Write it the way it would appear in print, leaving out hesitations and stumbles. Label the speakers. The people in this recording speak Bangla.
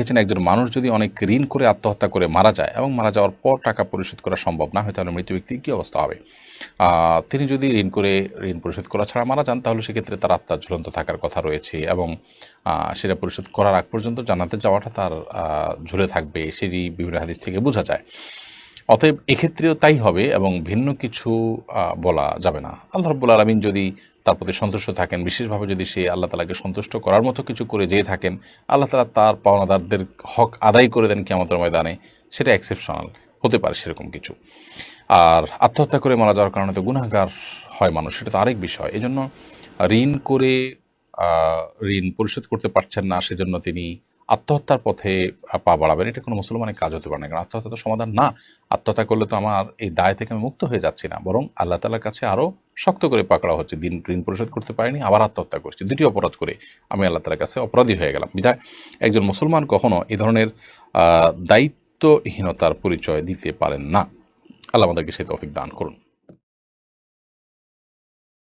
Speaker 1: দেখেছেন একজন মানুষ যদি অনেক ঋণ করে আত্মহত্যা করে মারা যায় এবং মারা যাওয়ার পর টাকা পরিশোধ করা সম্ভব না হয়, তাহলে মৃত ব্যক্তির কী অবস্থা হবে? তিনি যদি ঋণ পরিশোধ করা ছাড়া মারা যান, তাহলে সেক্ষেত্রে তার আত্মা ঝুলন্ত থাকার কথা রয়েছে এবং সেটা পরিশোধ করার আগ পর্যন্ত জান্নাতে যাওয়াটা তার ঝুলে থাকবে, সেটি বিভিন্ন হাদিস থেকে বোঝা যায়। অতএব এক্ষেত্রেও তাই হবে এবং ভিন্ন কিছু বলা যাবে না। আল্লাহ রাব্বুল আলামিন যদি তার প্রতি সন্তুষ্ট থাকেন, বিশেষভাবে যদি সে আল্লাহ তাআলাকে সন্তুষ্ট করার মতো কিছু করে যেয়ে থাকেন, আল্লাহ তাআলা তার পাওনাদারদের হক আদায় করে দেন কিয়ামতের ময়দানে, সেটা এক্সেপশনাল হতে পারে সেরকম কিছু। আর আত্মহত্যা করে মারা যাওয়ার কারণে তো গুনাহগার হয় মানুষ, সেটা তো আরেক বিষয়। এজন্য ঋণ করে ঋণ পরিশোধ করতে পারছেন না, সেজন্য তিনি আত্মহত্যার পথে পা বাড়াবেন, এটা কোনো মুসলমানের কাজ হতে পারে না। কারণ আত্মহত্যা তো সমাধান না। আত্মহত্যা করলে তো আমার এই দায় থেকে আমি মুক্ত হয়ে যাচ্ছি না, বরং আল্লাহ তাআলার কাছে আরও শক্ত করে পাকড়াও হচ্ছে। ঋণ পরিশোধ করতে পারিনি, আবার আত্মহত্যা করছি, দুটি অপরাধ করে আমি আল্লাহ তাআলার কাছে অপরাধী হয়ে গেলাম। বিধায় একজন মুসলমান কখনো এই ধরনের দায়িত্বহীনতার পরিচয় দিতে পারেন না। আল্লাহ আমাদেরকে সেই তৌফিক দান করুন।